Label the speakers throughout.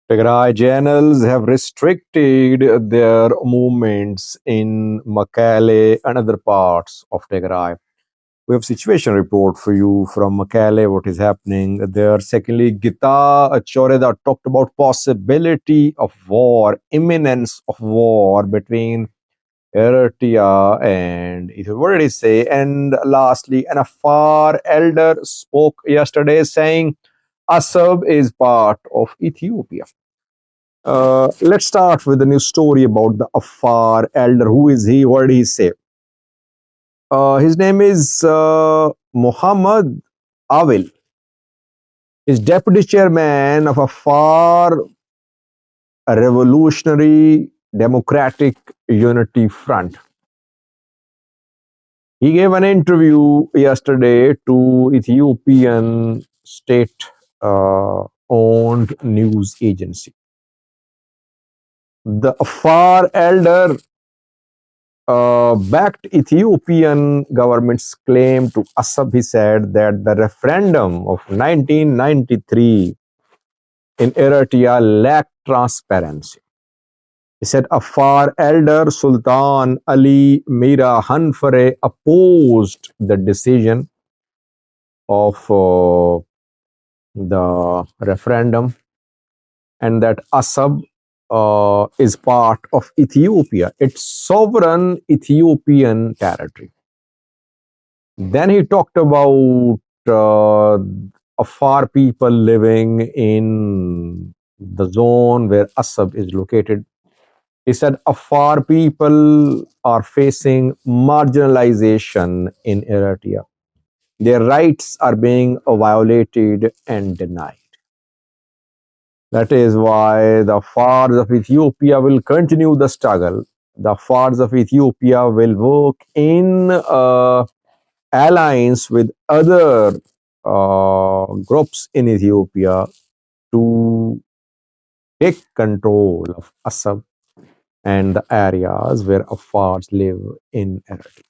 Speaker 1: Tigray Generals have restricted their movements in Mekelle and other parts of Tigray. We have situation report for you from Mekelle, what is happening there. Secondly, Getachew talked about possibility of war, imminence of war between Eritrea and Ethiopia. What did he say? And lastly, an Afar Elder spoke yesterday saying Asseb is part of Ethiopia. Let's start with a new story about the Afar Elder. Who is he? What did he say? His name is Muhammad Awil. He's deputy chairman of Afar Revolutionary Democratic Unity Front. He gave an interview yesterday to Ethiopian state-owned news agency. The Afar Elder backed Ethiopian government's claim to Assab. He said that the referendum of 1993 in Eritrea lacked transparency. He said Afar Elder Sultan Ali Mira Hanfare opposed the decision of the referendum and that Assab is part of Ethiopia. It's sovereign Ethiopian territory. Then he talked about Afar people living in the zone where Assab is located. He said Afar people are facing marginalization in Eritrea. Their rights are being violated and denied. That is why the Afars of Ethiopia will continue the struggle. The Afars of Ethiopia will work in alliance with other groups in Ethiopia to take control of Assab and the areas where Afars live in Eritrea.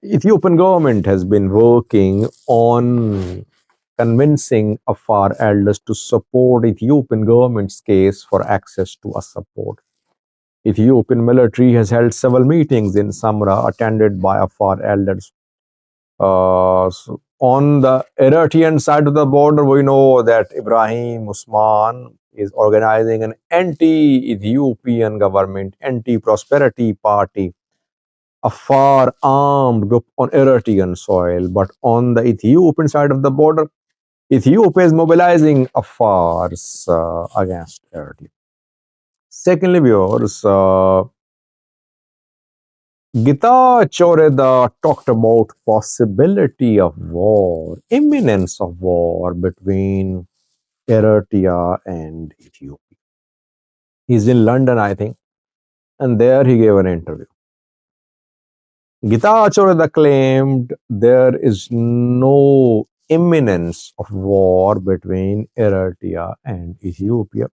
Speaker 1: Ethiopian government has been working on convincing Afar elders to support Ethiopian government's case for access to a support. Ethiopian military has held several meetings in Samra attended by Afar elders. So on the Eritrean side of the border, we know that Ibrahim Usman is organizing an anti-Ethiopian government, anti-prosperity party, a far armed group on Eritrean soil. But on the Ethiopian side of the border, Ethiopia is mobilizing Afars against Eritrea. Secondly, viewers, Getachew talked about possibility of war, imminence of war between Eritrea and Ethiopia. He's in London, I think, and there he gave an interview. Getachew claimed there is no imminence of war between Eritrea and Ethiopia,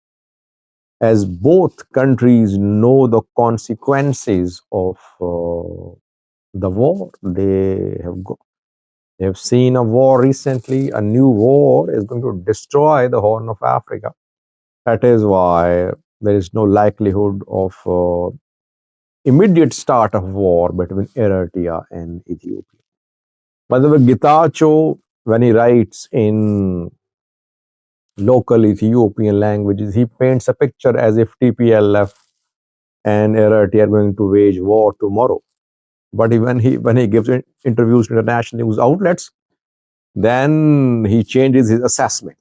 Speaker 1: as both countries know the consequences of the war. They have seen a war recently. A new war is going to destroy the Horn of Africa. That is why there is no likelihood of immediate start of war between Eritrea and Ethiopia. By the way, Getachew, when he writes in local Ethiopian languages, he paints a picture as if TPLF and Eritrea are going to wage war tomorrow. But when he gives interviews to international news outlets, then he changes his assessment.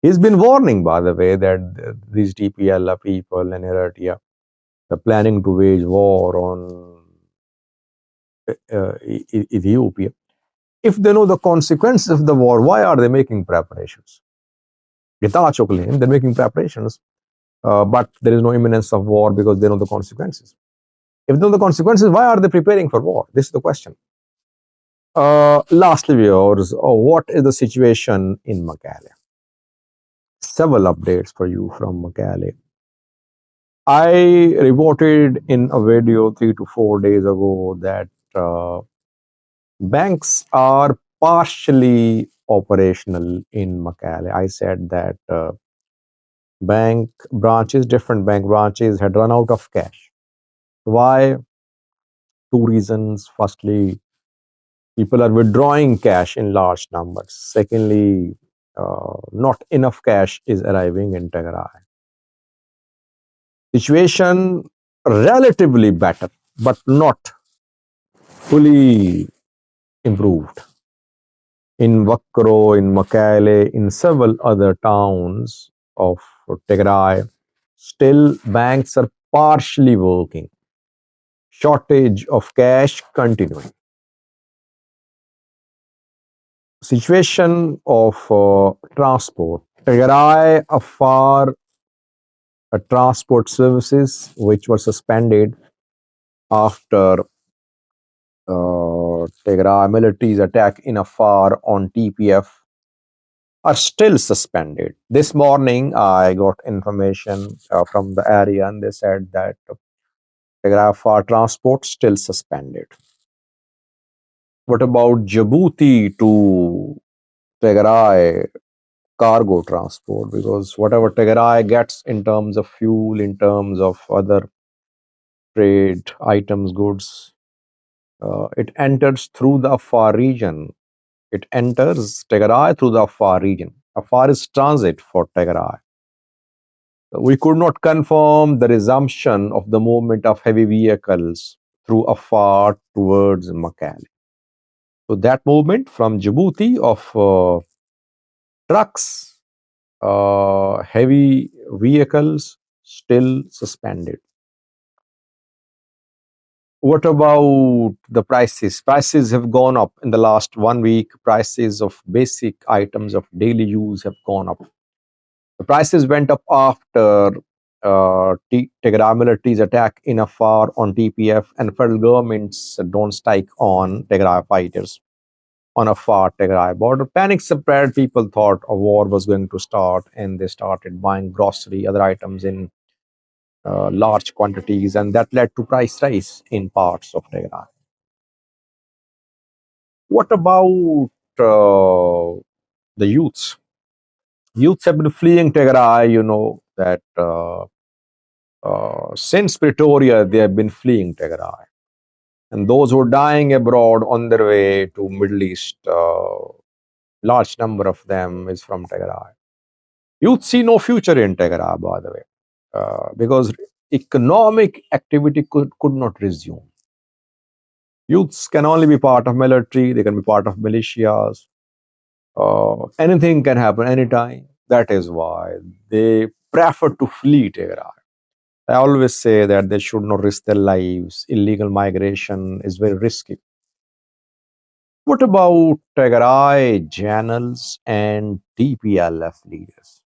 Speaker 1: He's been warning, by the way, that these TPLF people and Eritrea are planning to wage war on Ethiopia. If they know the consequences of the war, why are they making preparations? Getachew claims they're making preparations, but there is no imminence of war because they know the consequences. If they know the consequences, why are they preparing for war? This is the question. Lastly, viewers, what is the situation in Mekelle? Several updates for you from Mekelle. I reported in a video 3 to 4 days ago that banks are partially operational in Mekelle. I said that Different bank branches had run out of cash. Why? Two reasons. Firstly, people are withdrawing cash in large numbers. Secondly, not enough cash is arriving in Tigray. Situation relatively better, but not fully improved. In Wakro, in Makaile, in several other towns of Tigray, still banks are partially working. Shortage of cash continuing. Situation of transport. Tigray, Afar transport services, which were suspended after Tigray military's attack in Afar on TPF, are still suspended. This morning, I got information from the area, and they said that Tigray Afar transport still suspended. What about Djibouti to Tigray cargo transport? Because whatever Tigray gets in terms of fuel, in terms of other trade items, goods, it enters through the Afar region. It enters Tigray through the Afar region. Afar is transit for Tigray. We could not confirm the resumption of the movement of heavy vehicles through Afar towards Makale. So that movement from Djibouti of trucks, heavy vehicles, still suspended. What about the prices? Prices have gone up in the last 1 week. Prices of basic items of daily use have gone up. The prices went up after Tigray military's attack in Afar on TPF and federal government's don't strike on Tigray fighters on Afar Tigray border. Panic spread. People thought a war was going to start, and they started buying grocery, other items in large quantities, and that led to price rise in parts of Tigray. What about the youths? Youths have been fleeing Tigray. You know that since Pretoria, they have been fleeing Tigray, and those who are dying abroad on their way to Middle East, large number of them is from Tigray. Youth see no future in Tigray, by the way, because economic activity could not resume. Youths can only be part of military, they can be part of militias. Anything can happen anytime. That is why they prefer to flee Tigray. I always say that they should not risk their lives. Illegal migration is very risky. What about Tigray generals and TPLF leaders?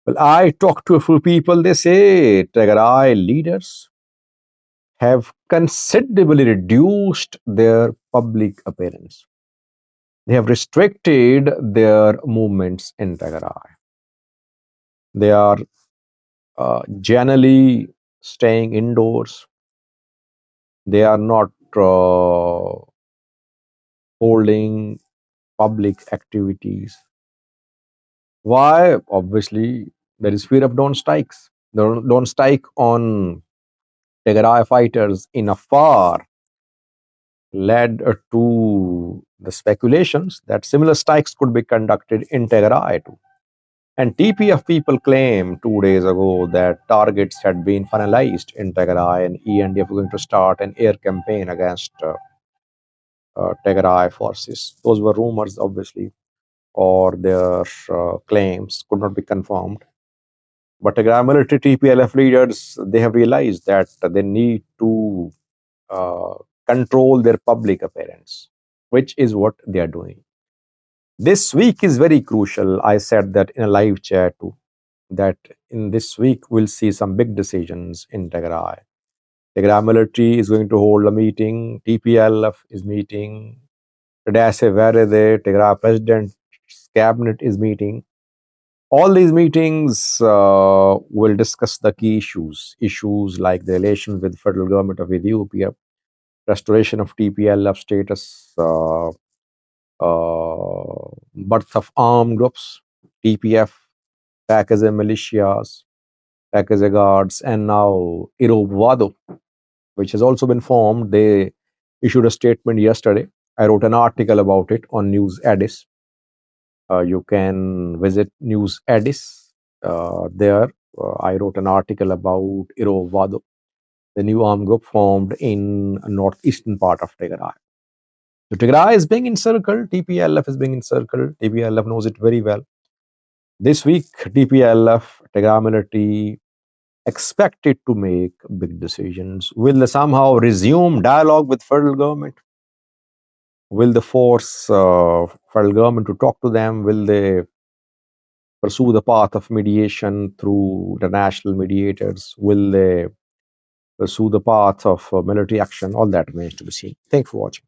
Speaker 1: Well, I talked to a few people. They say Tigray leaders have considerably reduced their public appearance. They have restricted their movements in Tigray. They are generally staying indoors. They are not holding public activities. Why? Obviously, there is fear of drone strikes. Don't strike on Tigray fighters in Afar led to the speculations that similar strikes could be conducted in Tigray too. And TPF people claimed 2 days ago that targets had been finalized in Tigray, and ENDF was going to start an air campaign against Tigray forces. Those were rumors, obviously, or their claims could not be confirmed. But Tigray military TPLF leaders, they have realized that they need to uh, control their public appearance, which is what they are doing. This week is very crucial. I said that in a live chat too, that in this week we'll see some big decisions in Tigray. Tigray military is going to hold a meeting. TPLF is meeting. Reda, Tigray president's cabinet is meeting. All these meetings will discuss the key issues like the relations with federal government of Ethiopia, restoration of TPLF status, birth of armed groups, TPF, Pakistan militias, Pakistan guards, and now Irovado, which has also been formed. They issued a statement yesterday. I wrote an article about it on News Addis. You can visit News Addis. There, I wrote an article about Irovado, the new armed group formed in northeastern part of Tigray. So Tigray is being encircled. TPLF is being encircled. TPLF knows it very well. This week, TPLF, Tigray military, expected to make big decisions. Will they somehow resume dialogue with federal government? Will they force federal government to talk to them? Will they pursue the path of mediation through international mediators? Will they pursue the path of military action? All that remains to be seen. Thanks for watching.